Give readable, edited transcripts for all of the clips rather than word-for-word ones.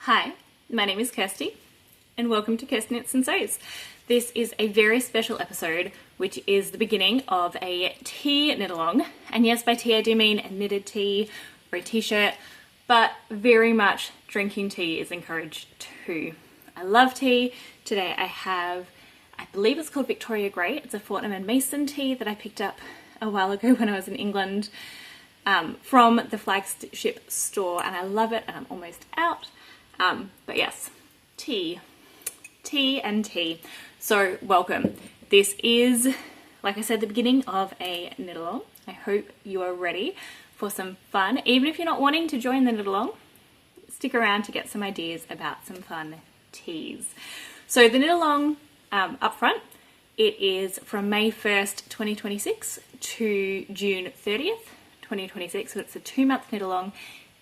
Hi, my name is Kirsty and welcome to Kirsty Knits and Sews. This is a very special episode which is the beginning of a tea knit along, and yes, by tea I do mean a knitted tee or a t-shirt, but very much drinking tea is encouraged too. I love tea. Today I have, I believe it's called Victoria Grey. It's a Fortnum and Mason tea that I picked up a while ago when I was in England from the flagship store, and I love it and I'm almost out. But yes, tea and tea. So welcome. This is, like I said, the beginning of a knit along. I hope you are ready for some fun. Even if you're not wanting to join the knit along, stick around to get some ideas about some fun teas. So the knit along up front, it is from May 1st, 2026 to June 30th, 2026. So it's a 2-month knit along.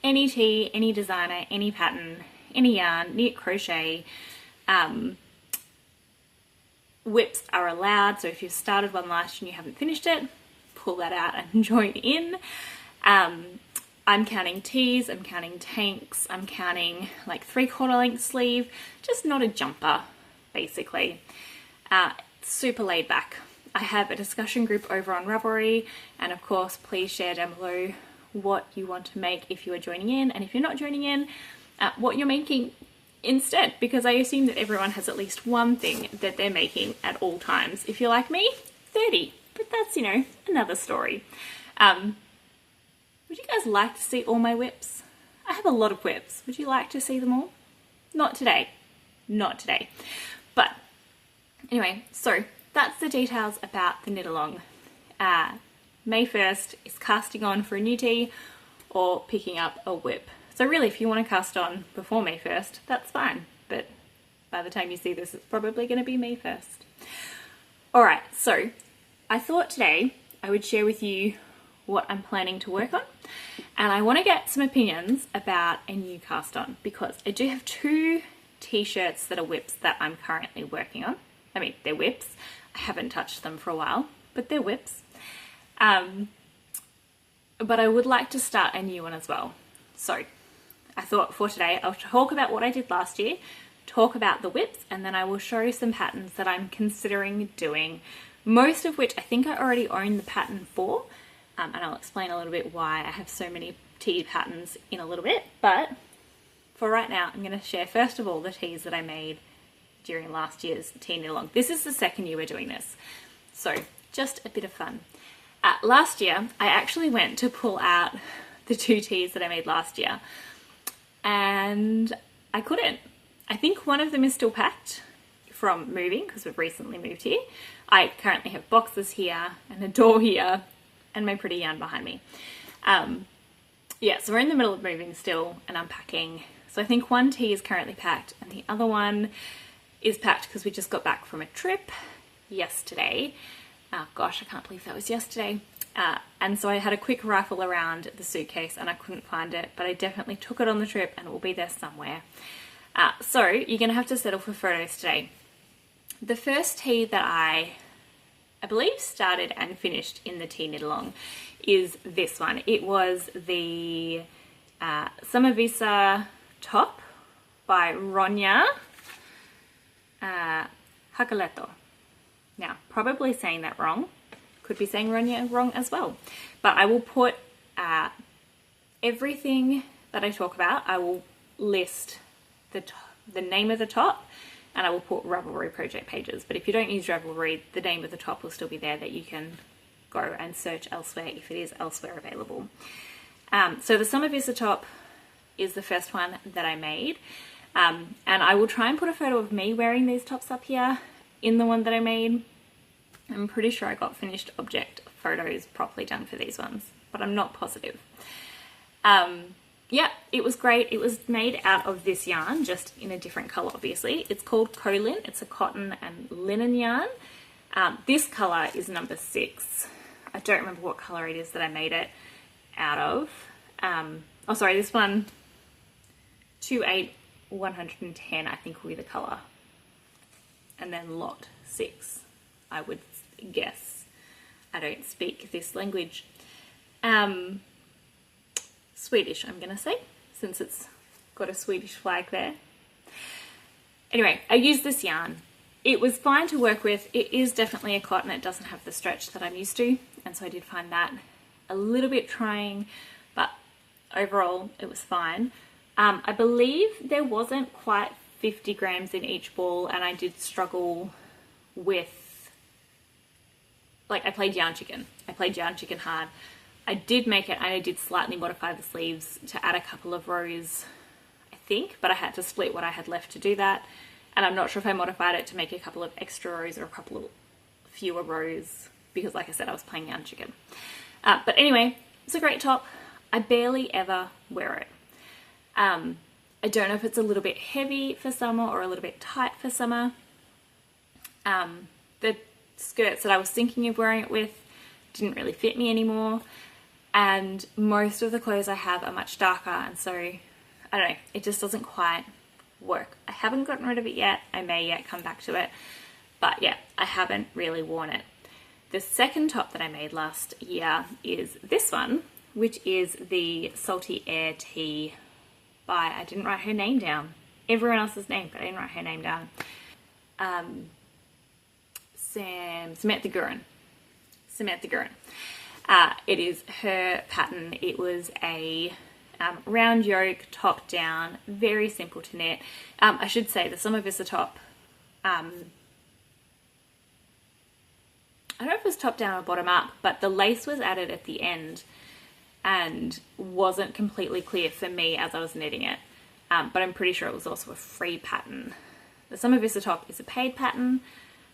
Any tea, any designer, any pattern, any yarn, knit, crochet. Whips are allowed, so if you've started one last year and you haven't finished it, pull that out and join in. I'm counting tees, I'm counting tanks, I'm counting like 3/4 length sleeve, just not a jumper, basically. Super laid back. I have a discussion group over on Ravelry, and of course please share down below what you want to make if you are joining in, and if you're not joining in, what you're making instead, because I assume that everyone has at least one thing that they're making at all times. If you're like me, 30, but that's, you know, another story. Would you guys like to see all my whips? I have a lot of whips. Would you like to see them all? Not today. Not today. But anyway, so that's the details about the knit along. May 1st is casting on for a new tee or picking up a whip. So really, if you want to cast on before May 1st, that's fine. But by the time you see this, it's probably going to be May 1st. All right, so I thought today I would share with you what I'm planning to work on. And I want to get some opinions about a new cast on, because I do have 2 t-shirts that are whips that I'm currently working on. I mean, they're whips. I haven't touched them for a while, but they're whips. But I would like to start a new one as well. So I thought for today, I'll talk about what I did last year, talk about the whips, and then I will show some patterns that I'm considering doing, most of which I think I already own the pattern for, and I'll explain a little bit why I have so many tea patterns in a little bit. But for right now, I'm going to share first of all the teas that I made during last year's tea knit along. This is the second year we're doing this, so just a bit of fun. Last year, I actually went to pull out the 2 teas that I made last year, and I couldn't. I think one of them is still packed from moving, because we've recently moved here. I currently have boxes here and a door here and my pretty yarn behind me. Yeah, so we're in the middle of moving still and unpacking. So I think one tea is currently packed and the other one is packed because we just got back from a trip yesterday. Oh gosh, I can't believe that was yesterday. And so I had a quick rifle around the suitcase and I couldn't find it, but I definitely took it on the trip and it will be there somewhere. So you're going to have to settle for photos today. The first tea that I believe started and finished in the tea knit along is this one. It was the Summer Visa top by Ronya Hakaleto. Now, probably saying that wrong. Could be saying Ronya wrong as well. But I will put everything that I talk about, I will list the name of the top, and I will put Ravelry project pages. But if you don't use Ravelry, the name of the top will still be there that you can go and search elsewhere if it is elsewhere available. So the Summer Visa top is the first one that I made. And I will try and put a photo of me wearing these tops up here in the one that I made. I'm pretty sure I got finished object photos properly done for these ones, but I'm not positive. Yeah, it was great. It was made out of this yarn, just in a different color, obviously. It's called Colin. It's a cotton and linen yarn. This color is number 6. I don't remember what color it is that I made it out of. Oh, sorry, this one, 28110, I think will be the color. And then lot 6, I would guess. I don't speak this language. Swedish, I'm gonna say, since it's Got a Swedish flag there. Anyway, I used this yarn. It was fine to work with. It is definitely a cotton. It doesn't have the stretch that I'm used to. And so I did find that a little bit trying, but overall it was fine. I believe there wasn't quite 50 grams in each ball, and I did struggle with, like, I played yarn chicken. I played yarn chicken hard. I did make it, and I did slightly modify the sleeves to add a couple of rows, I think, but I had to split what I had left to do that. And I'm not sure if I modified it to make a couple of extra rows or a couple of fewer rows, because like I said, I was playing yarn chicken. But anyway, it's a great top. I barely ever wear it. I don't know if it's a little bit heavy for summer or a little bit tight for summer. The skirts that I was thinking of wearing it with didn't really fit me anymore. And most of the clothes I have are much darker, and so, I don't know, it just doesn't quite work. I haven't gotten rid of it yet. I may yet come back to it. But yeah, I haven't really worn it. The second top that I made last year is this one, which is the Salty Air Tee by, I didn't write her name down. Everyone else's name, but I didn't write her name down. Samantha Gurin. It is her pattern. It was a round yoke, top down, very simple to knit. I should say the Summer Vista top, I don't know if it was top down or bottom up, but the lace was added at the end and wasn't completely clear for me as I was knitting it. But I'm pretty sure it was also a free pattern. The Summer Vista top is a paid pattern.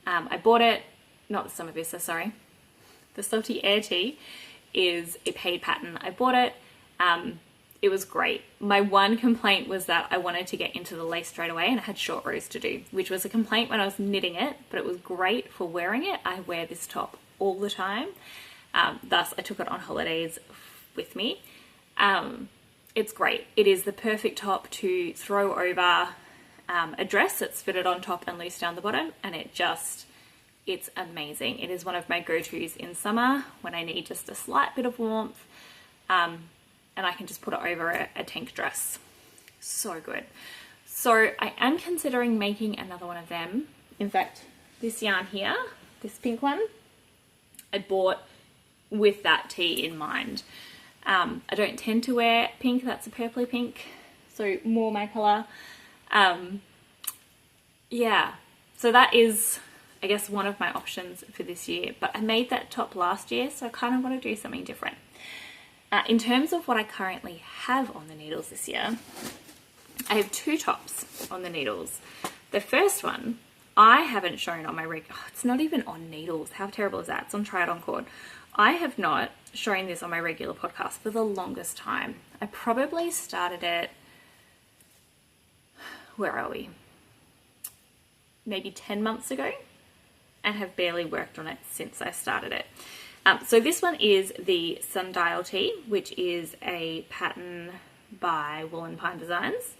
I bought it, not the Summer Vista, sorry. The Salty Air Tee is a paid pattern. I bought it. It was great. My one complaint was that I wanted to get into the lace straight away, and I had short rows to do, which was a complaint when I was knitting it, but it was great for wearing it. I wear this top all the time. Thus, I took it on holidays with me. It's great. It is the perfect top to throw over a dress that's fitted on top and loose down the bottom, and it's amazing. It is one of my go-tos in summer when I need just a slight bit of warmth. And I can just put it over a tank dress. So good. So I am considering making another one of them. In fact, this yarn here, this pink one, I bought with that tee in mind. I don't tend to wear pink. That's a purpley pink, so more my colour. Yeah, so that is, I guess, one of my options for this year. But I made that top last year, so I kind of want to do something different. In terms of what I currently have on the needles this year, I have two tops on the needles. The first one, I haven't shown on my it's not even on needles. How terrible is that? It's on Try It On cord. I have not shown this on my regular podcast for the longest time. I probably started it, where are we? Maybe 10 months ago, and have barely worked on it since I started it. So this one is the Sundial Tee, which is a pattern by Wool and Pine Designs.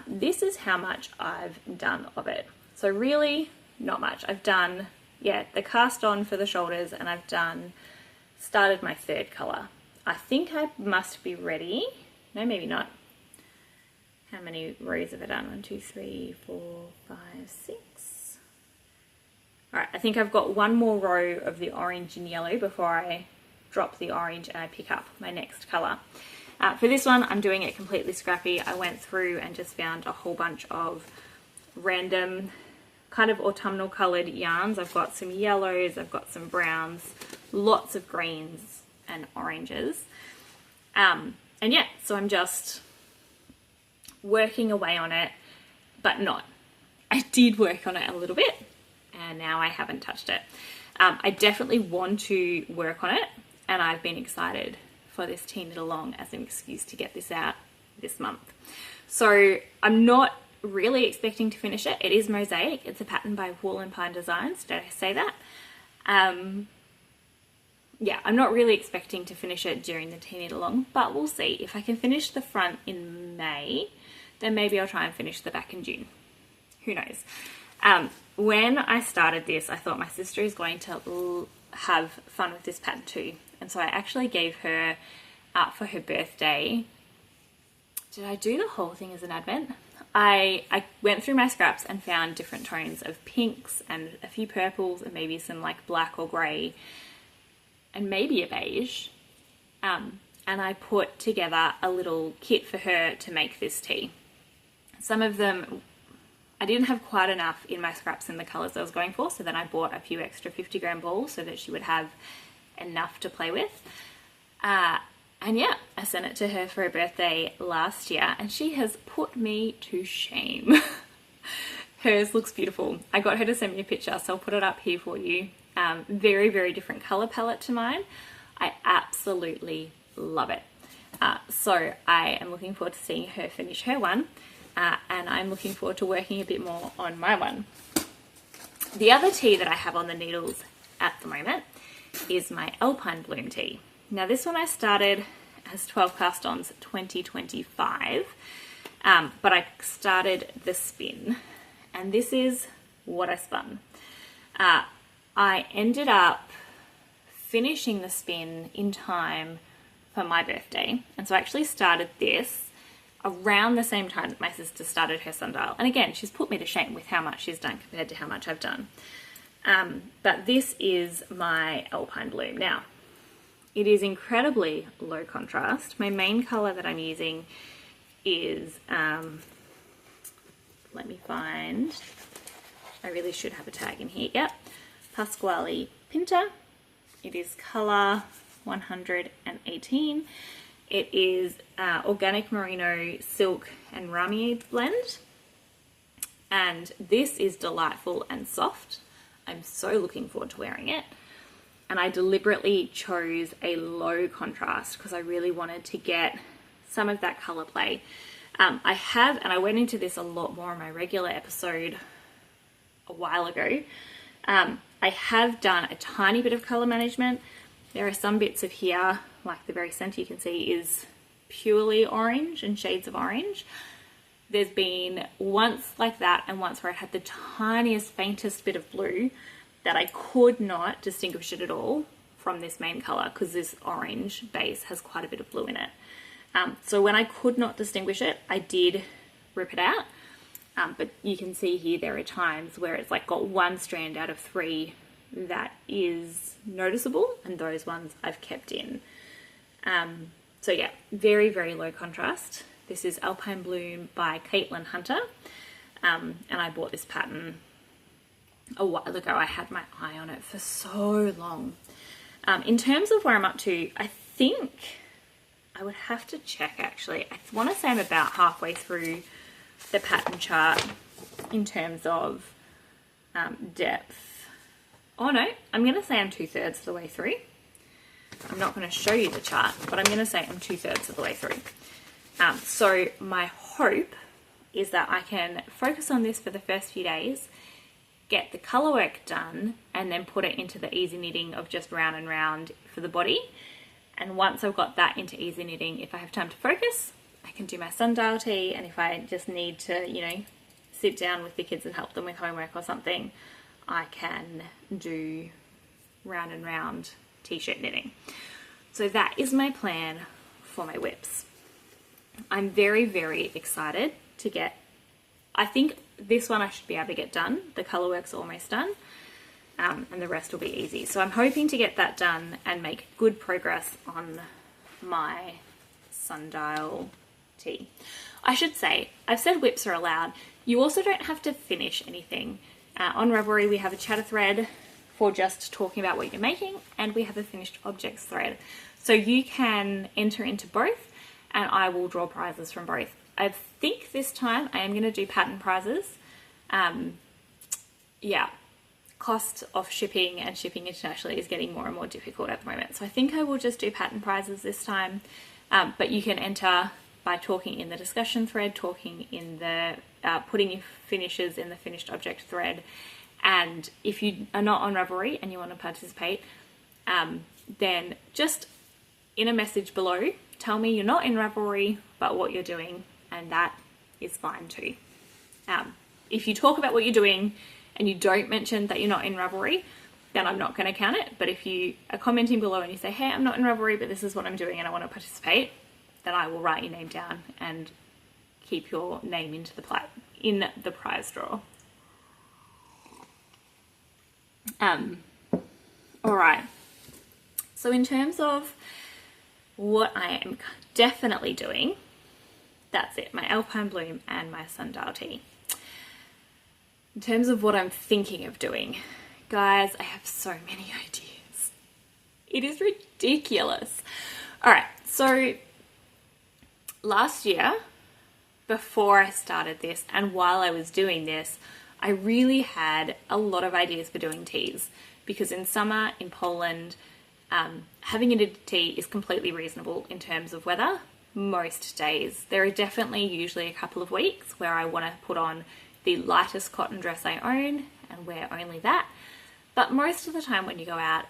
This is how much I've done of it. So really not much. I've done, the cast on for the shoulders, and I've started my third colour. I think I must be ready. No, maybe not. How many rows have I done? 1, 2, 3, 4, 5, 6. All right, I think I've got one more row of the orange and yellow before I drop the orange and I pick up my next colour. For this one, I'm doing it completely scrappy. I went through and just found a whole bunch of random kind of autumnal coloured yarns. I've got some yellows, I've got some browns, lots of greens and oranges. And yeah, so I'm just working away on it, but not. I did work on it a little bit, and now I haven't touched it. I definitely want to work on it, and I've been excited for this Teen Knit Along as an excuse to get this out this month. So I'm not really expecting to finish it. It is mosaic. It's a pattern by Wool and Pine Designs. Did I say that? Yeah, I'm not really expecting to finish it during the Teen Knit Along, but we'll see. If I can finish the front in May, then maybe I'll try and finish the back in June. Who knows? When I started this, I thought my sister is going to have fun with this pattern too. And so I actually gave her, for her birthday, did I do the whole thing as an advent? I went through my scraps and found different tones of pinks and a few purples and maybe some like black or grey and maybe a beige. And I put together a little kit for her to make this tea. Some of them, I didn't have quite enough in my scraps in the colours I was going for, so then I bought a few extra 50-gram balls so that she would have enough to play with. And yeah, I sent it to her for her birthday last year and she has put me to shame. Hers looks beautiful. I got her to send me a picture, so I'll put it up here for you. Very, very different colour palette to mine. I absolutely love it. So I am looking forward to seeing her finish her one, and I'm looking forward to working a bit more on my one. The other tea that I have on the needles at the moment is my Alpine Bloom tea. Now this one I started as 12 cast-ons 2025, but I started the spin, and this is what I spun. I ended up finishing the spin in time for my birthday, and so I actually started this around the same time that my sister started her sundial. And again, she's put me to shame with how much she's done compared to how much I've done. But this is my Alpine Bloom. Now, it is incredibly low contrast. My main colour that I'm using is, let me find, I really should have a tag in here. Yep, Pasquale Pinta. It is colour 118. It is organic merino, silk and ramier blend. And this is delightful and soft. I'm so looking forward to wearing it. And I deliberately chose a low contrast because I really wanted to get some of that colour play. I have, and I went into this a lot more in my regular episode a while ago, I have done a tiny bit of colour management. There are some bits of here, like the very centre you can see is purely orange and shades of orange. There's been once like that and once where I had the tiniest, faintest bit of blue that I could not distinguish it at all from this main colour because this orange base has quite a bit of blue in it. So when I could not distinguish it, I did rip it out. But you can see here there are times where it's like got one strand out of 3 that is noticeable, and those ones I've kept in. So yeah, very, very low contrast. This is Alpine Bloom by Caitlin Hunter, and I bought this pattern a while ago. I had my eye on it for so long. In terms of where I'm up to, I think I would have to check actually. I want to say I'm about halfway through the pattern chart in terms of depth. Oh no, I'm going to say I'm 2/3 of the way through. I'm not going to show you the chart, but I'm going to say I'm 2/3 of the way through. So my hope is that I can focus on this for the first few days, get the colour work done, and then put it into the easy knitting of just round and round for the body. And once I've got that into easy knitting, if I have time to focus, I can do my sundial tea, and if I just need to, you know, sit down with the kids and help them with homework or something, I can do round and round t-shirt knitting. So that is my plan for my whips. I'm very, very excited to get, I think this one I should be able to get done. The colour work's almost done, and the rest will be easy. So I'm hoping to get that done and make good progress on my sundial tea. I should say, I've said whips are allowed. You also don't have to finish anything. On Ravelry we have a chatter thread for just talking about what you're making, and we have a finished objects thread. So you can enter into both, and I will draw prizes from both. I think this time I am going to do pattern prizes. Yeah, cost of shipping and shipping internationally is getting more and more difficult at the moment. So I think I will just do pattern prizes this time. But you can enter by talking in the discussion thread, talking in the, putting your finishes in the finished object thread. And if you are not on Ravelry and you want to participate, then just in a message below, tell me you're not in Ravelry, but what you're doing, and that is fine too. If you talk about what you're doing and you don't mention that you're not in Ravelry, then I'm not going to count it. But if you are commenting below and you say, hey, I'm not in Ravelry, but this is what I'm doing and I want to participate, then I will write your name down and keep your name in the prize draw. All right. So in terms of what I am definitely doing, that's it, my Alpine Bloom and my Sundial Tea. In terms of what I'm thinking of doing, guys, I have so many ideas. It is ridiculous. All right, so last year, before I started this and while I was doing this, I really had a lot of ideas for doing teas, because in summer in Poland, having a knitted tea is completely reasonable in terms of weather. Most days. There are definitely usually a couple of weeks where I want to put on the lightest cotton dress I own and wear only that. But most of the time when you go out,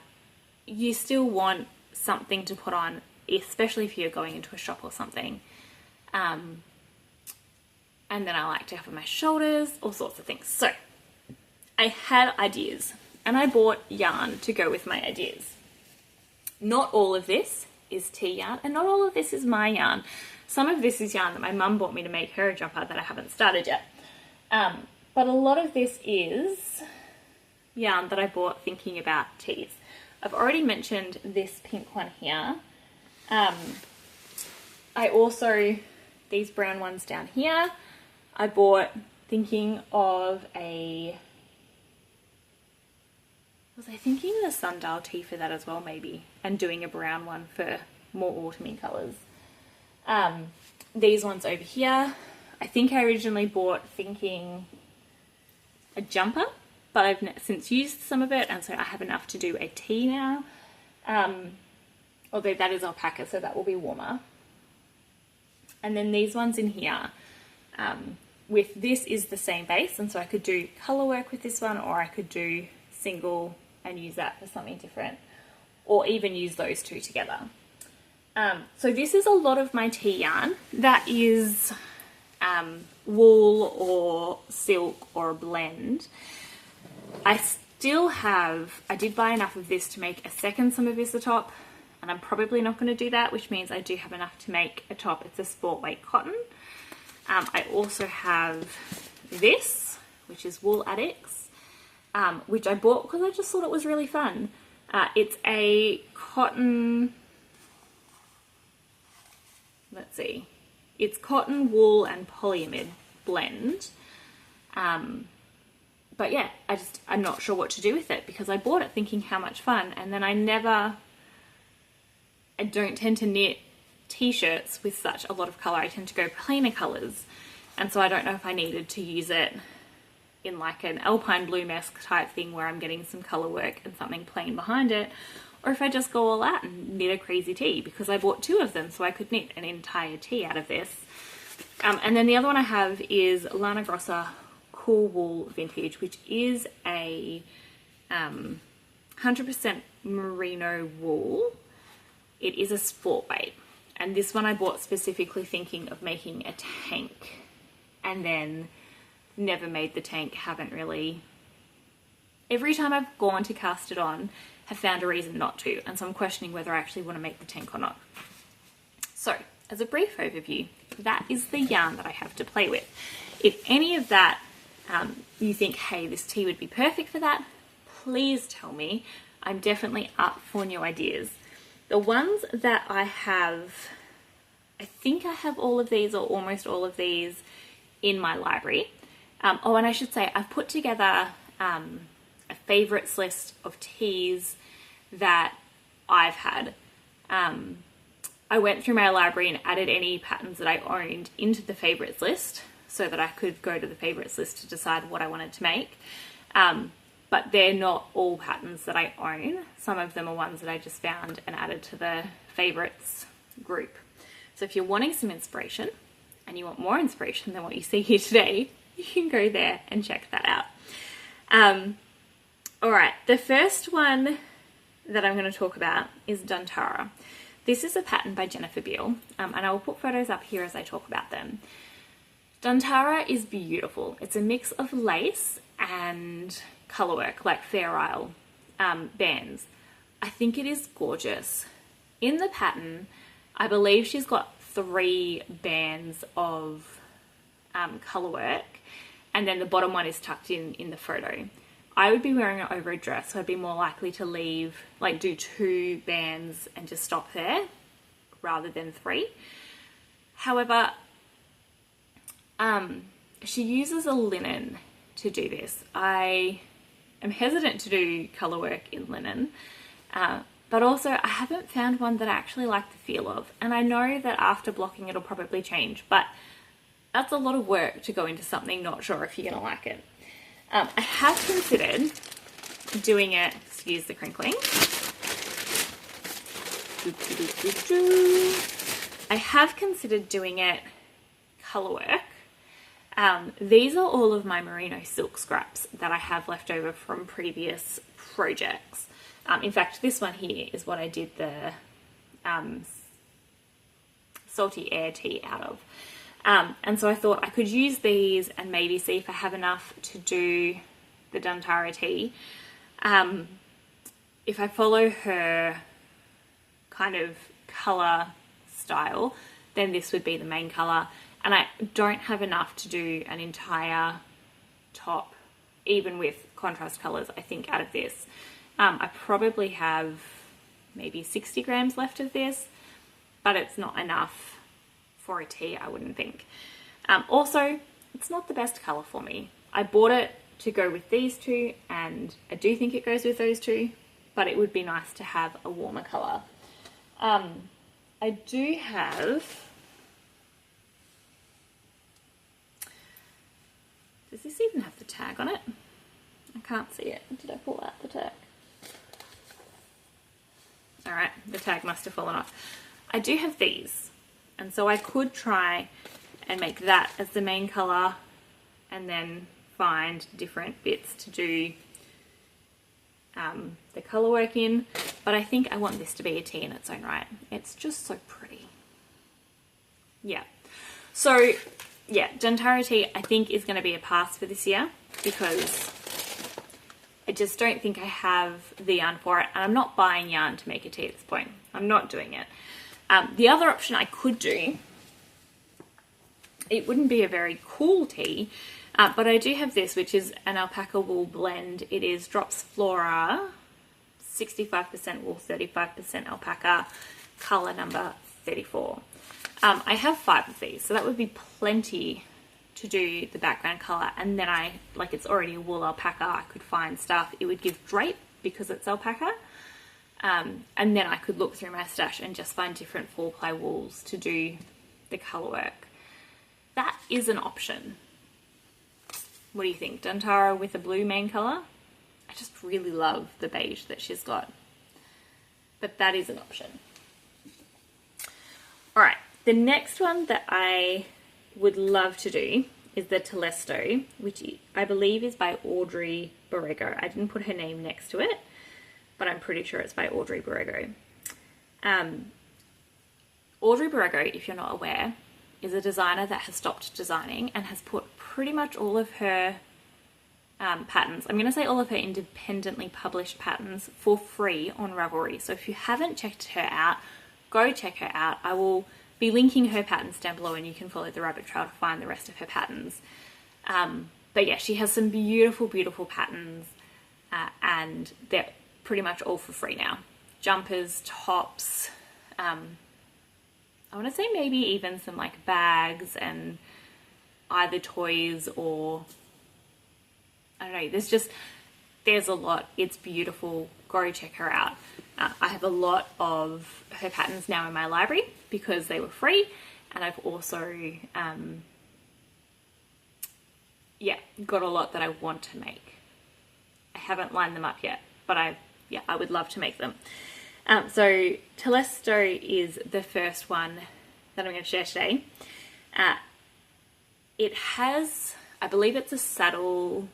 you still want something to put on, especially if you're going into a shop or something. And then I like to have on my shoulders, all sorts of things. So I had ideas and I bought yarn to go with my ideas. Not all of this is tea yarn, and not all of this is my yarn. Some of this is yarn that my mum bought me to make her a jumper that I haven't started yet. But a lot of this is yarn that I bought thinking about teas. I've already mentioned this pink one here. I also, these brown ones down here, I bought thinking of was I thinking of the Sundial tea for that as well, maybe, and doing a brown one for more autumny colours. These ones over here, I think I originally bought thinking a jumper, but I've since used some of it, and so I have enough to do a tea now. Although that is alpaca, so that will be warmer. And then these ones in here, with this is the same base, and so I could do colour work with this one, or I could do single and use that for something different, or even use those two together. So this is a lot of my tea yarn. That is wool or silk or a blend. I did buy enough of this to make a second Summervisa top, and I'm probably not going to do that, which means I do have enough to make a top. It's a sport weight cotton. I also have this, which is Wool Addicts, which I bought because I just thought it was really fun. It's a cotton, let's see, it's cotton, wool and polyamide blend. But yeah, I'm not sure what to do with it, because I bought it thinking how much fun, and then I don't tend to knit t-shirts with such a lot of colour. I tend to go plainer colours, and so I don't know if I needed to use it in like an Alpine Bloom-esque type thing where I'm getting some colour work and something plain behind it, or if I just go all out and knit a crazy tee, because I bought two of them so I could knit an entire tee out of this. And then the other one I have is Lana Grossa Cool Wool Vintage, which is a 100% merino wool. It is a sport weight, and this one I bought specifically thinking of making a tank, and then never made the tank. Haven't really, every time I've gone to cast it on, have found a reason not to, and so I'm questioning whether I actually want to make the tank or not. So as a brief overview, that is the yarn that I have to play with. If any of that you think, hey, this tee would be perfect for that, please tell me. I'm definitely up for new ideas. The ones that I have, I think I have all of these or almost all of these in my library. Oh, and I should say I've put together a favourites list of teas that I've had. I went through my library and added any patterns that I owned into the favourites list so that I could go to the favourites list to decide what I wanted to make. But they're not all patterns that I own. Some of them are ones that I just found and added to the favourites group. So if you're wanting some inspiration and you want more inspiration than what you see here today, you can go there and check that out. All right, the first one that I'm going to talk about is Dantara. This is a pattern by Jennifer Beal, and I will put photos up here as I talk about them. Dantara is beautiful. It's a mix of lace and colour work, like Fair Isle bands. I think it is gorgeous. In the pattern, I believe she's got 3 bands of colour work, and then the bottom one is tucked in the photo. I would be wearing it over a dress, so I'd be more likely to leave, like do 2 bands and just stop there rather than 3. However, she uses a linen to do this. I am hesitant to do colour work in linen, but also I haven't found one that I actually like the feel of. And I know that after blocking it'll probably change, but that's a lot of work to go into something not sure if you're going to like it. I have considered doing it, excuse the crinkling. I have considered doing it colour work. These are all of my merino silk scraps that I have left over from previous projects. In fact, this one here is what I did the salty air tea out of. And so I thought I could use these and maybe see if I have enough to do the Dantara tea. If I follow her kind of colour style, then this would be the main colour. And I don't have enough to do an entire top, even with contrast colours, I think, out of this. I probably have maybe 60 grams left of this, but it's not enough for a tea, I wouldn't think. Also, it's not the best colour for me. I bought it to go with these two, and I do think it goes with those two, but it would be nice to have a warmer colour. I do have... Does this even have the tag on it? I can't see it. Did I pull out the tag? Alright, the tag must have fallen off. I do have these. And so I could try and make that as the main colour and then find different bits to do the colour work in. But I think I want this to be a tea in its own right. It's just so pretty. Yeah. So, yeah, Dantara tea I think is going to be a pass for this year because I just don't think I have the yarn for it. And I'm not buying yarn to make a tea at this point. I'm not doing it. The other option I could do, it wouldn't be a very cool tea, but I do have this, which is an alpaca wool blend. It is Drops Flora, 65% wool, 35% alpaca, colour number 34. I have 5 of these, so that would be plenty to do the background colour. And then it's already a wool alpaca, I could find stuff. It would give drape because it's alpaca. And then I could look through my stash and just find different 4-ply wools to do the colour work. That is an option. What do you think? Dantara with a blue main colour? I just really love the beige that she's got. But that is an option. Alright, the next one that I would love to do is the Telesto, which I believe is by Audrey Borrego. I didn't put her name next to it, but I'm pretty sure it's by Audrey Borrego. Audrey Borrego, if you're not aware, is a designer that has stopped designing and has put pretty much all of her patterns, I'm going to say all of her independently published patterns, for free on Ravelry. So if you haven't checked her out, go check her out. I will be linking her patterns down below and you can follow the rabbit trail to find the rest of her patterns. But yeah, she has some beautiful, beautiful patterns and they're pretty much all for free now. Jumpers, tops, I want to say maybe even some like bags and either toys or, I don't know, there's a lot. It's beautiful. Go check her out. I have a lot of her patterns now in my library because they were free, and I've also, got a lot that I want to make. I haven't lined them up yet, but I would love to make them. So Telesto is the first one that I'm going to share today. It has, I believe it's a saddle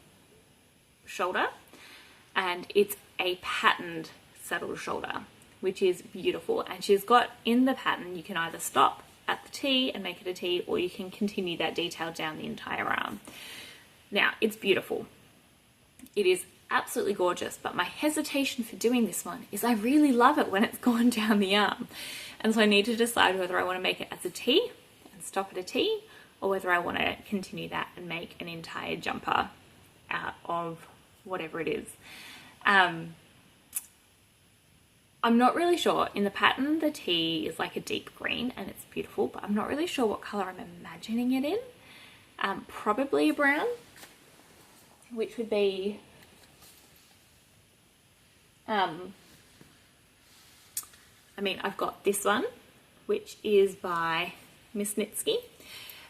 shoulder, and it's a patterned saddle shoulder, which is beautiful. And she's got in the pattern, you can either stop at the T and make it a T, or you can continue that detail down the entire arm. Now, it's beautiful. It is absolutely gorgeous, but my hesitation for doing this one is I really love it when it's gone down the arm. And so I need to decide whether I want to make it as a T and stop at a T, or whether I want to continue that and make an entire jumper out of whatever it is. I'm not really sure. In the pattern, the tee is like a deep green and it's beautiful, but I'm not really sure what color I'm imagining it in. Probably a brown, which would be I mean, I've got this one, which is by Miss Nitsky.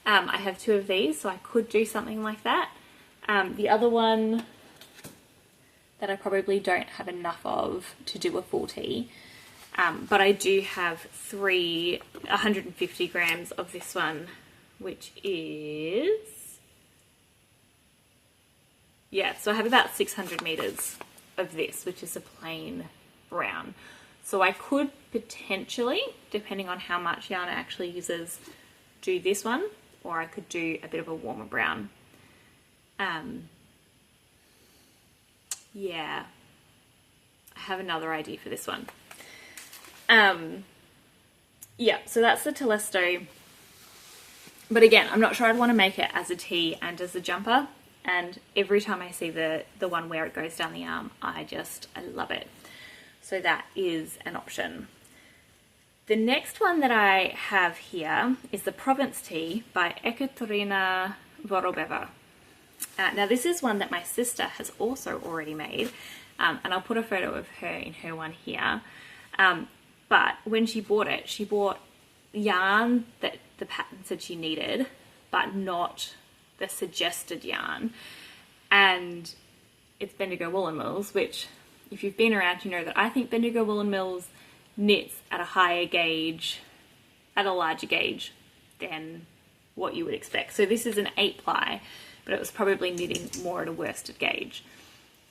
I have two of these, so I could do something like that. The other one that I probably don't have enough of to do a full tee, but I do have 150 grams of this one, which is, yeah, so I have about 600 meters of this, which is a plain brown. So I could potentially, depending on how much yarn it actually uses, do this one, or I could do a bit of a warmer brown. Yeah, I have another idea for this one. Yeah, so that's the Telesto. But again, I'm not sure I'd want to make it as a tee and as a jumper. And every time I see the one where it goes down the arm, I love it. So that is an option. The next one that I have here is the Provence Tee by Ekaterina Vorobeva. Now this is one that my sister has also already made, and I'll put a photo of her in her one here. But when she bought it, she bought yarn that the pattern said she needed, but not the suggested yarn. And it's Bendigo Woolen Mills, which if you've been around, you know that I think Bendigo Woolen Mills knits at a higher gauge, at a larger gauge than what you would expect. So this is an 8 ply, but it was probably knitting more at a worsted gauge.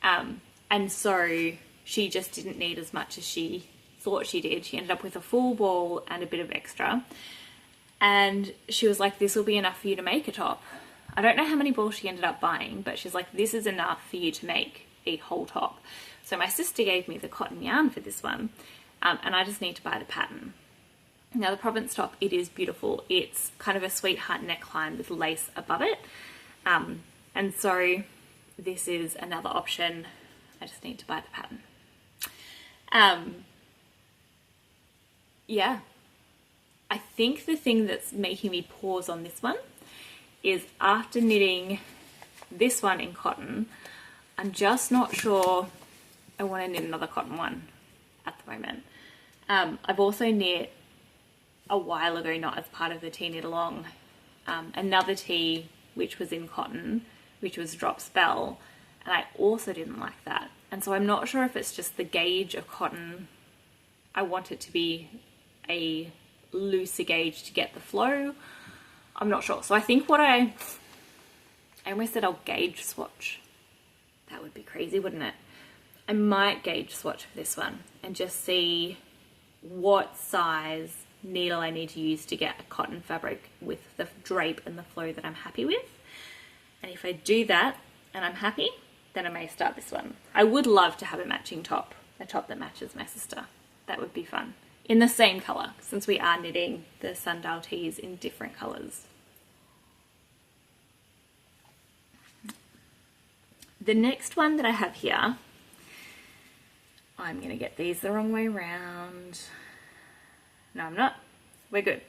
And so she just didn't need as much as she thought she did. She ended up with a full ball and a bit of extra. And she was like, this will be enough for you to make a top. I don't know how many balls she ended up buying, but she's like, this is enough for you to make a whole top. So my sister gave me the cotton yarn for this one, and I just need to buy the pattern. Now the Provence top, it is beautiful. It's kind of a sweetheart neckline with lace above it. And so this is another option. I just need to buy the pattern. Yeah, I think the thing that's making me pause on this one is after knitting this one in cotton, I'm just not sure I want to knit another cotton one at the moment. I've also knit a while ago, not as part of the Tee Knit Along, another tee which was in cotton, which was Drop Spell, and I also didn't like that. And so I'm not sure if it's just the gauge of cotton. I want it to be a looser gauge to get the flow. I'm not sure. So I think what I almost said I'll gauge swatch. That would be crazy, wouldn't it? I might gauge swatch for this one and just see what size needle I need to use to get a cotton fabric with the drape and the flow that I'm happy with. And if I do that and I'm happy, then I may start this one. I would love to have a matching top, a top that matches my sister. That would be fun. In the same colour, since we are knitting the sundial tees in different colours. The next one that I have here, I'm going to get these the wrong way around. No, I'm not. We're good.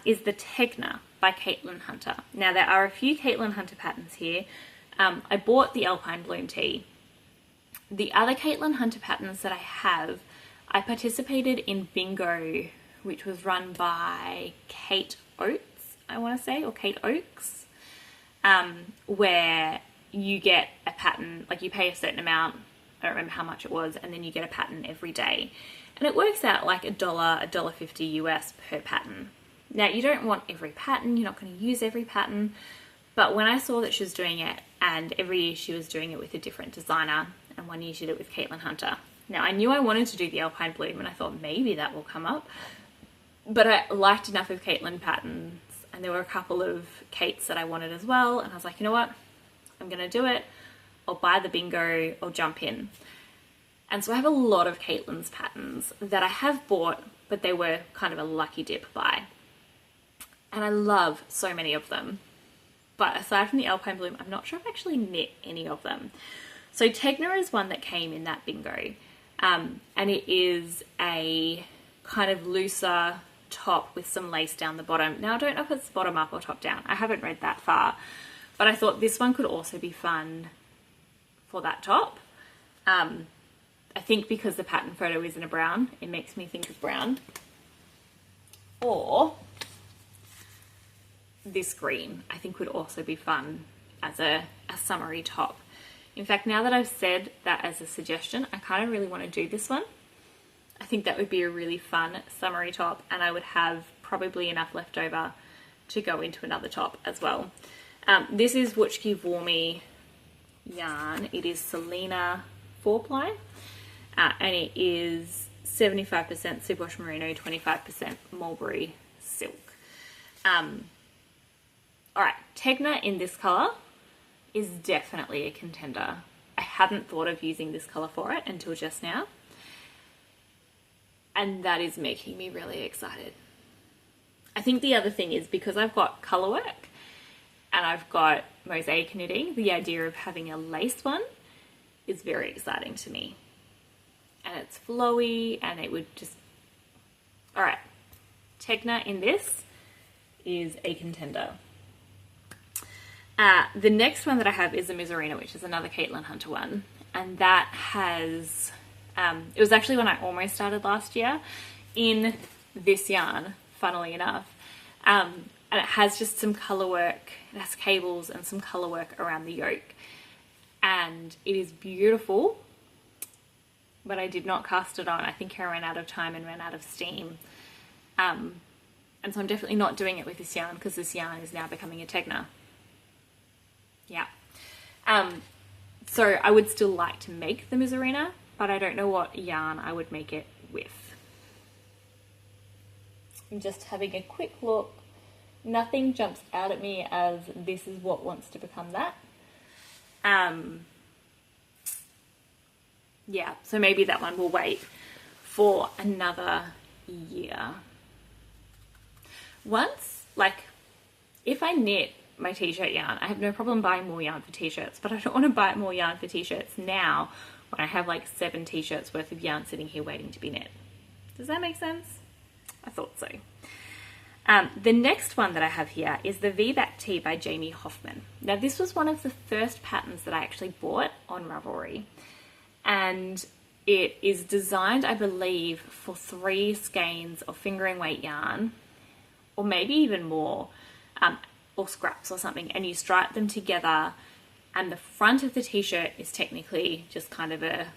Is the Tegna by Caitlin Hunter. Now, there are a few Caitlin Hunter patterns here. I bought the Alpine Bloom tee. The other Caitlin Hunter patterns that I have, I participated in Bingo, which was run by Kate Oates, I want to say, or Kate Oakes, where you get a pattern, like you pay a certain amount, I don't remember how much it was, and then you get a pattern every day. And it works out like $1.50 US per pattern. Now, you don't want every pattern, you're not going to use every pattern, but when I saw that she was doing it, and every year she was doing it with a different designer, and one year she did it with Caitlin Hunter. Now, I knew I wanted to do the Alpine Bloom, and I thought maybe that will come up, but I liked enough of Caitlin patterns, and there were a couple of Kates that I wanted as well, and I was like, you know what, I'm going to do it. I'll buy the Bingo, I'll jump in. And so I have a lot of Caitlin's patterns that I have bought, but they were kind of a lucky dip buy. and I love so many of them. But aside from the Alpine Bloom, I'm not sure I've actually knit any of them. So Tegna is one that came in that bingo, and it is a kind of looser top with some lace down the bottom. Now I don't know if it's bottom up or top down. I haven't read that far, but I thought this one could also be fun for that top. I think because the pattern photo is in a brown, it makes me think of brown. Or this green, I think would also be fun as a summery top. In fact, now that I've said that as a suggestion, I kind of really want to do this one. I think that would be a really fun summery top, and I would have probably enough left over to go into another top as well. This is Wutchki Vormi yarn. It is Selena 4-ply, and it is 75% superwash merino, 25% mulberry silk. Alright, Tegna in this colour is definitely a contender. I hadn't thought of using this colour for it until just now, and that is making me really excited. I think the other thing is because I've got colour work and I've got mosaic knitting, the idea of having a lace one is very exciting to me. And it's flowy, and it would just... Alright, Tegna in this is a contender. The next one that I have is a Miserina, which is another Caitlin Hunter one. And that has... it was actually when I almost started last year in this yarn, funnily enough. And it has just some colour work. It has cables and some colour work around the yoke. And it is beautiful, but I did not cast it on. I think I ran out of time and ran out of steam. And so I'm definitely not doing it with this yarn, because this yarn is now becoming a Tegna. Yeah. So I would still like to make the Miserina, but I don't know what yarn I would make it with. I'm just having a quick look. Nothing jumps out at me as this is what wants to become that. Yeah, so maybe that one will wait for another year. Once, like, if I knit my t-shirt yarn, I have no problem buying more yarn for t-shirts, but I don't want to buy more yarn for t-shirts now when I have like 7 t-shirts worth of yarn sitting here waiting to be knit. Does that make sense? I thought so. The next one that I have here is the V-Back Tee by Jamie Hoffman. Now this was one of the first patterns that I actually bought on Ravelry, and it is designed, I believe, for 3 skeins of fingering weight yarn, or maybe even more, or scraps or something, and you stripe them together, and the front of the t-shirt is technically just kind of a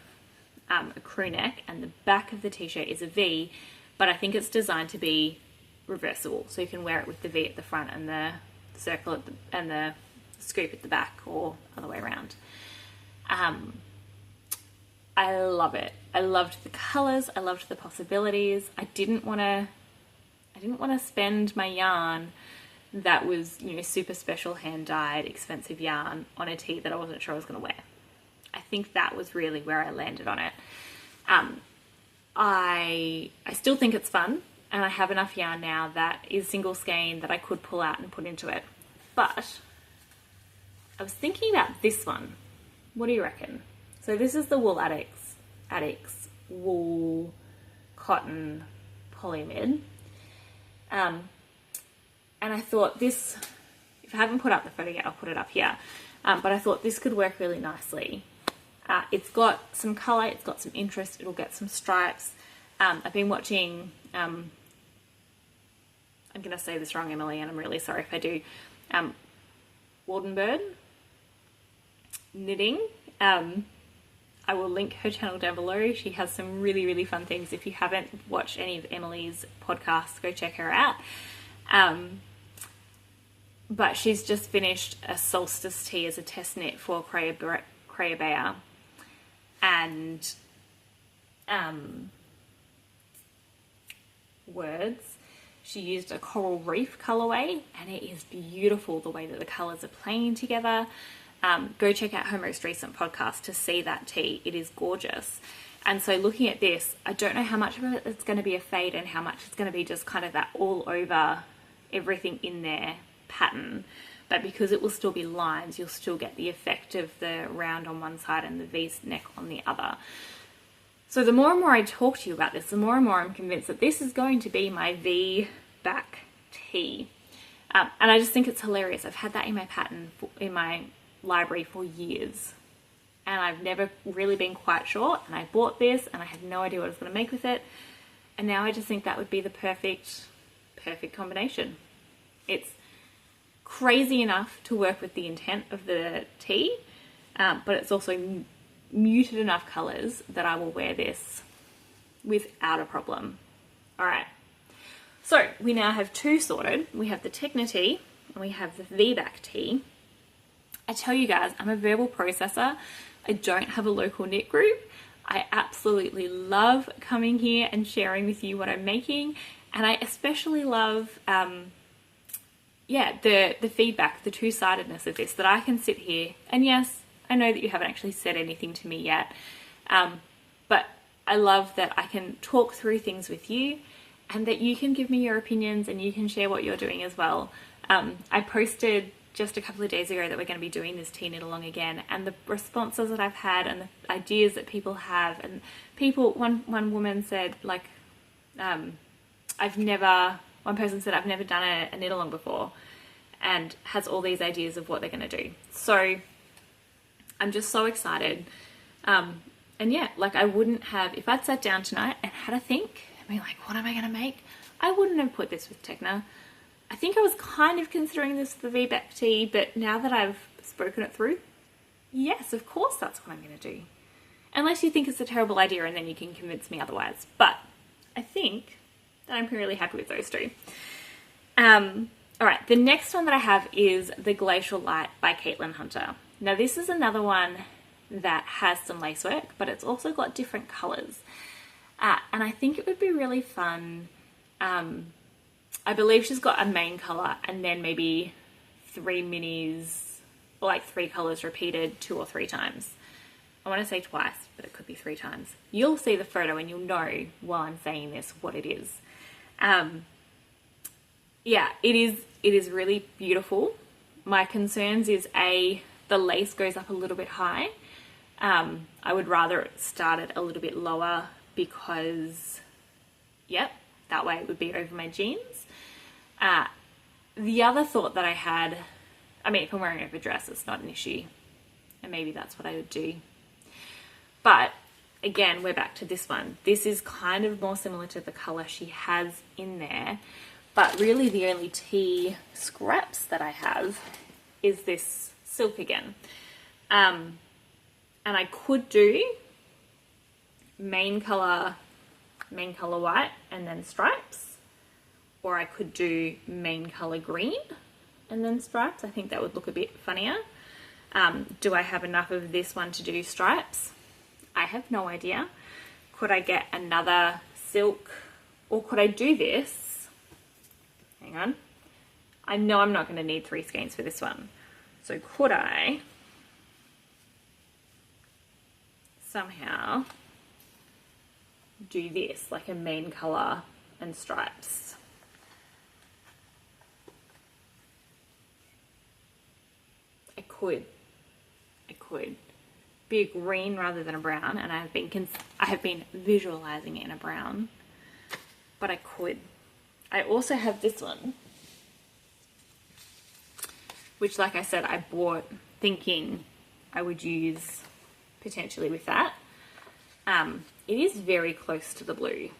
crew neck, and the back of the t-shirt is a V, but I think it's designed to be reversible, so you can wear it with the V at the front and the circle at and the scoop at the back, or other way around. I love it. I loved the colors. I loved the possibilities. I didn't want to spend my yarn that was, you know, super special hand dyed expensive yarn on a tee that I wasn't sure I was going to wear. I think that was really where I landed on it. I still think it's fun, and I have enough yarn now that is single skein that I could pull out and put into it. But I was thinking about this one. What do you reckon? So this is the Wool Addicts Wool Cotton Polyamid. And I thought this, if I haven't put up the photo yet, I'll put it up here. But I thought this could work really nicely. It's got some colour, it's got some interest, it'll get some stripes. I've been watching, I'm going to say this wrong, Emily, and I'm really sorry if I do, Wardenbird Knitting. I will link her channel down below. She has some really, really fun things. If you haven't watched any of Emily's podcasts, go check her out. But she's just finished a solstice tee as a test knit for Crayabea, and words. She used a coral reef colorway, and it is beautiful the way that the colors are playing together. Go check out her most recent podcast to see that tee. It is gorgeous. And so looking at this, I don't know how much of it it's going to be a fade and how much it's going to be just kind of that all over everything in their pattern, but because it will still be lines, you'll still get the effect of the round on one side and the V-neck on the other. So the more and more I talk to you about this, the more and more I'm convinced that this is going to be my V-back tee. And I just think it's hilarious. I've had that in my pattern, in my library for years. And I've never really been quite sure. And I bought this and I had no idea what I was going to make with it. And now I just think that would be the perfect combination. It's crazy enough to work with the intent of the tee, but it's also muted enough colors that I will wear this without a problem. All right. So we now have two sorted. We have the Techna tee and we have the V-back tee. I tell you guys, I'm a verbal processor. I don't have a local knit group. I absolutely love coming here and sharing with you what I'm making. And I especially love, the feedback, the two-sidedness of this, that I can sit here. And yes, I know that you haven't actually said anything to me yet. But I love that I can talk through things with you, and that you can give me your opinions and you can share what you're doing as well. I posted just a couple of days ago that we're going to be doing this tea knit along again, and the responses that I've had and the ideas that people have, and one woman said, like, one person said, I've never done a knit along before, and has all these ideas of what they're going to do. So I'm just so excited. And yeah, like, I wouldn't have, if I'd sat down tonight and had a think, I mean, like, what am I going to make? I wouldn't have put this with Techna. I think I was kind of considering this for the V-back tee, but now that I've spoken it through, yes, of course that's what I'm going to do. Unless you think it's a terrible idea and then you can convince me otherwise. But I think that I'm really happy with those two. All right, the next one that I have is the Glacial Light by Caitlin Hunter. Now this is another one that has some lacework, but it's also got different colors. And I think it would be really fun. I believe she's got a main color and then maybe 3 minis, or like 3 colors repeated 2 or 3 times. I want to say twice, but it could be 3 times. You'll see the photo and you'll know while I'm saying this what it is. Yeah, it is really beautiful. My concerns is the lace goes up a little bit high. I would rather it started a little bit lower because, yep, that way it would be over my jeans. The other thought that I had, I mean, if I'm wearing over a dress, it's not an issue. And maybe that's what I would do. But again, we're back to this one. This is kind of more similar to the color she has in there. But really the only tea scraps that I have is this silk again. And I could do main color white and then stripes, or I could do main color green and then stripes. I think that would look a bit funnier. Do I have enough of this one to do stripes? I have no idea. Could I get another silk, or could I do this? Hang on. I know I'm not going to need 3 skeins for this one. So could I somehow do this, like a main color and stripes? I could be a green rather than a brown, and I have been visualizing it in a brown, but I could. I also have this one, which, like I said, I bought thinking I would use potentially with that. It is very close to the blue.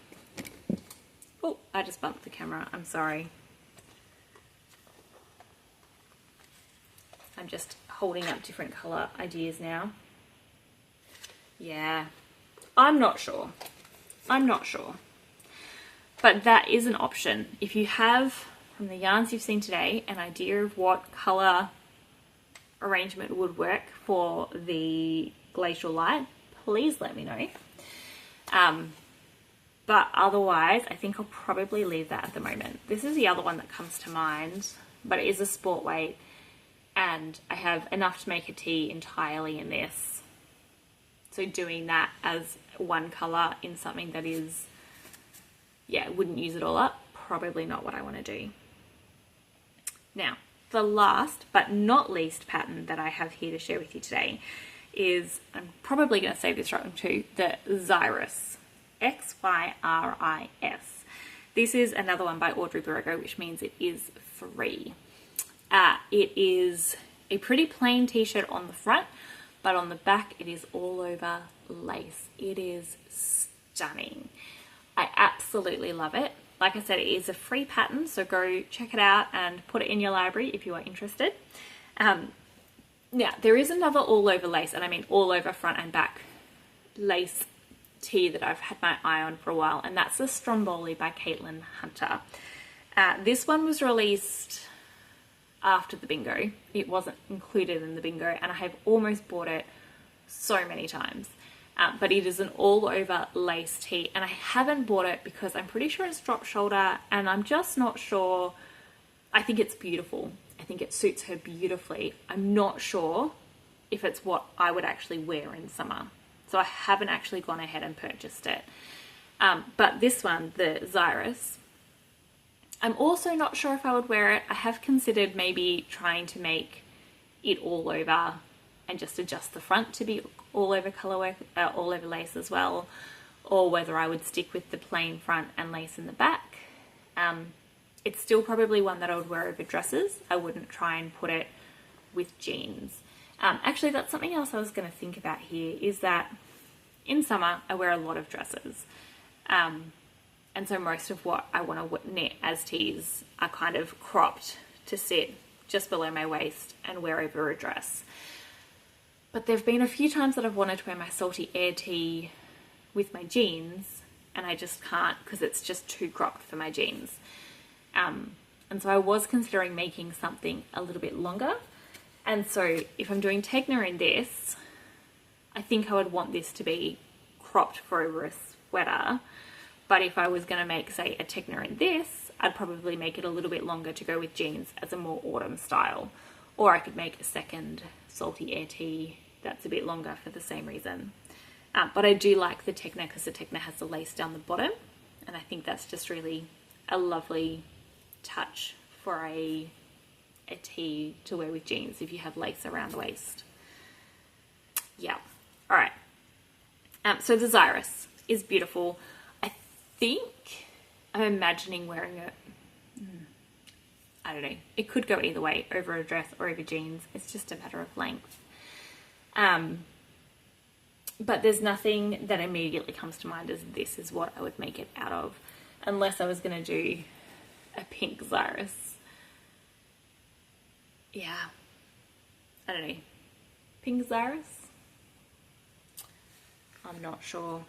Oh, I just bumped the camera. I'm sorry. I'm just holding up different color ideas now. Yeah, I'm not sure. But that is an option. If you have, from the yarns you've seen today, an idea of what color arrangement would work for the Glacial Light, please let me know. But otherwise, I think I'll probably leave that at the moment. This is the other one that comes to mind, but it is a sport weight, and I have enough to make a tee entirely in this. So doing that as one color in something that is, yeah, wouldn't use it all up, probably not what I want to do. Now, the last but not least pattern that I have here to share with you today is, I'm probably going to say this wrong too, the Xyris, Xyris. This is another one by Audrey Borrego, which means it is free. It is a pretty plain t-shirt on the front, but on the back it is all over lace. It is stunning. I absolutely love it. Like I said, it is a free pattern, so go check it out and put it in your library if you are interested. Now, there is another all over lace, and I mean all over front and back lace tee that I've had my eye on for a while, and that's the Stromboli by Caitlin Hunter. This one was released after the bingo. It wasn't included in the bingo, and I have almost bought it so many times. But it is an all over lace tee, and I haven't bought it because I'm pretty sure it's drop shoulder, and I'm just not sure. I think it's beautiful. I think it suits her beautifully. I'm not sure if it's what I would actually wear in summer. So I haven't actually gone ahead and purchased it. But this one, the Xyris, I'm also not sure if I would wear it. I have considered maybe trying to make it all over and just adjust the front to be all over colorwork, all over lace as well, or whether I would stick with the plain front and lace in the back. It's still probably one that I would wear over dresses. I wouldn't try and put it with jeans. Actually, that's something else I was going to think about here, is that in summer I wear a lot of dresses. And so most of what I want to knit as tees are kind of cropped to sit just below my waist and wear over a dress. But there have been a few times that I've wanted to wear my Salty Air tee with my jeans, and I just can't because it's just too cropped for my jeans. And so I was considering making something a little bit longer. And so if I'm doing Tegna in this, I think I would want this to be cropped for over a sweater. But if I was going to make, say, a Tegna in this, I'd probably make it a little bit longer to go with jeans as a more autumn style. Or I could make a second Salty Air tee that's a bit longer for the same reason. But I do like the Tegna because the Tegna has the lace down the bottom. And I think that's just really a lovely touch for a tee to wear with jeans if you have lace around the waist. Yeah. All right. So the Xyris is beautiful. I think I'm imagining wearing it. I don't know. It could go either way, over a dress or over jeans. It's just a matter of length. But there's nothing that immediately comes to mind as this is what I would make it out of, unless I was going to do a pink Xyris. Yeah. I don't know. Pink Xyris? I'm not sure.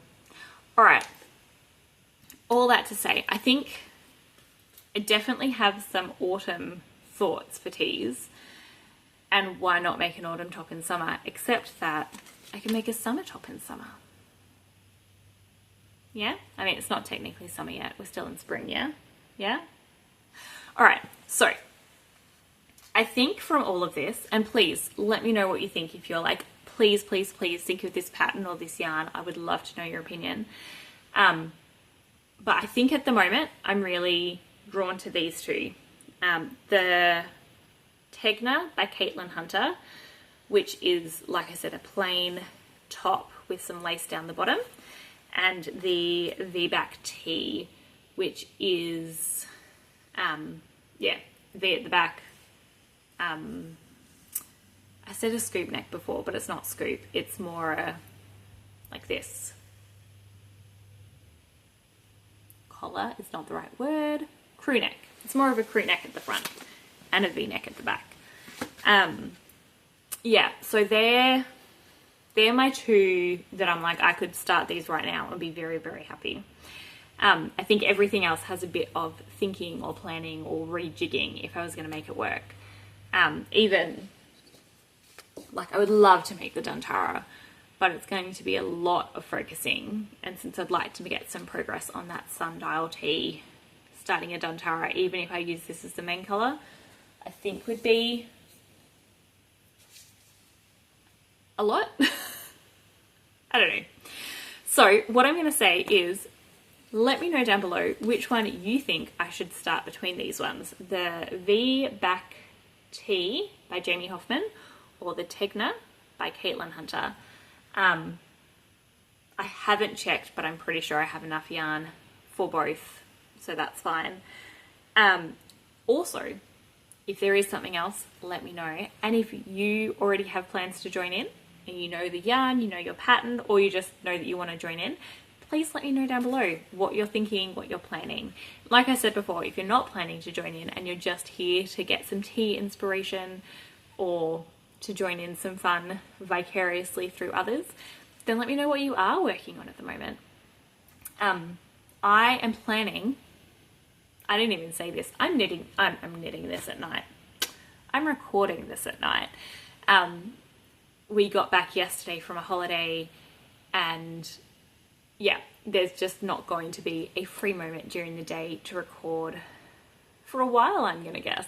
All right. All that to say, I think I definitely have some autumn thoughts for tees. And why not make an autumn top in summer? Except that I can make a summer top in summer. Yeah? I mean, it's not technically summer yet. We're still in spring, yeah? Yeah? All right. So I think from all of this, and please let me know what you think. If you're like, please, please, please think of this pattern or this yarn. I would love to know your opinion. But I think at the moment, I'm really drawn to these two. The Tegna by Caitlin Hunter, which is, like I said, a plain top with some lace down the bottom, and the V-back tee, which is, V at the back. I said a scoop neck before, but it's not scoop. It's more like this. Collar is not the right word. Crew neck. It's more of a crew neck at the front and a V-neck at the back. Yeah, so they're my two that I'm like, I could start these right now and be very, very happy. I think everything else has a bit of thinking or planning or rejigging if I was going to make it work. Even, like, I would love to make the Dantara, but it's going to be a lot of focusing. And since I'd like to get some progress on that sundial tee, starting a Dantara, even if I use this as the main colour, I think would be a lot. I don't know. So what I'm going to say is let me know down below which one you think I should start between these ones. The V Back Tea by Jamie Hoffman or the Tegna by Caitlin Hunter. I haven't checked, but I'm pretty sure I have enough yarn for both, so that's fine. Also, if there is something else, let me know. And if you already have plans to join in, and you know the yarn, you know your pattern, or you just know that you want to join in, please let me know down below what you're thinking, what you're planning. Like I said before, if you're not planning to join in and you're just here to get some tea inspiration or to join in some fun vicariously through others, then let me know what you are working on at the moment. I am planning, I didn't even say this, I'm knitting this at night. I'm recording this at night. We got back yesterday from a holiday, and yeah, there's just not going to be a free moment during the day to record for a while, I'm gonna guess.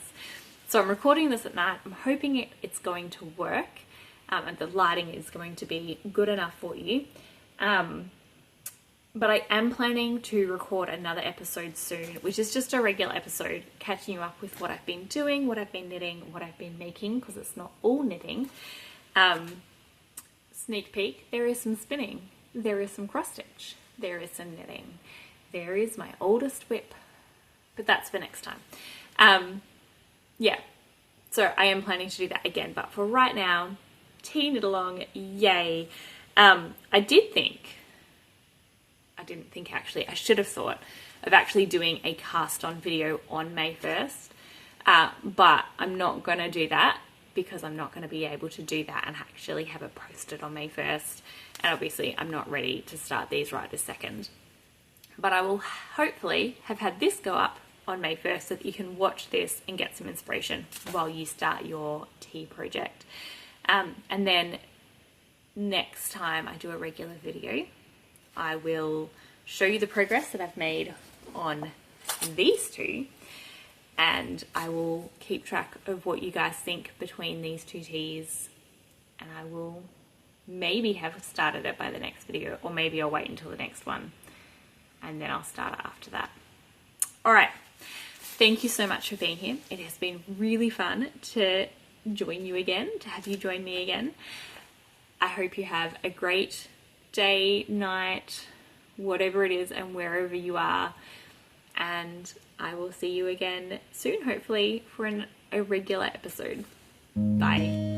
So I'm recording this at night. I'm hoping it's going to work, and the lighting is going to be good enough for you. But I am planning to record another episode soon, which is just a regular episode, catching you up with what I've been doing, what I've been knitting, what I've been making, because it's not all knitting. Sneak peek, there is some spinning, there is some cross stitch, there is some knitting, there is my oldest whip, but that's for next time. Yeah, so I am planning to do that again, but for right now, tea knit along, yay. I should have thought of actually doing a cast on video on May 1st, but I'm not going to do that because I'm not going to be able to do that and actually have it posted on May 1st. And obviously I'm not ready to start these right this second. But I will hopefully have had this go up on May 1st so that you can watch this and get some inspiration while you start your tea project. And then next time I do a regular video, I will show you the progress that I've made on these two, and I will keep track of what you guys think between these two teas, and I will maybe have started it by the next video, or maybe I'll wait until the next one and then I'll start it after that. All right, thank you so much for being here. It has been really fun to join you again, to have you join me again. I hope you have a great day, night, whatever it is, and wherever you are. And I will see you again soon, hopefully, for a regular episode. Bye.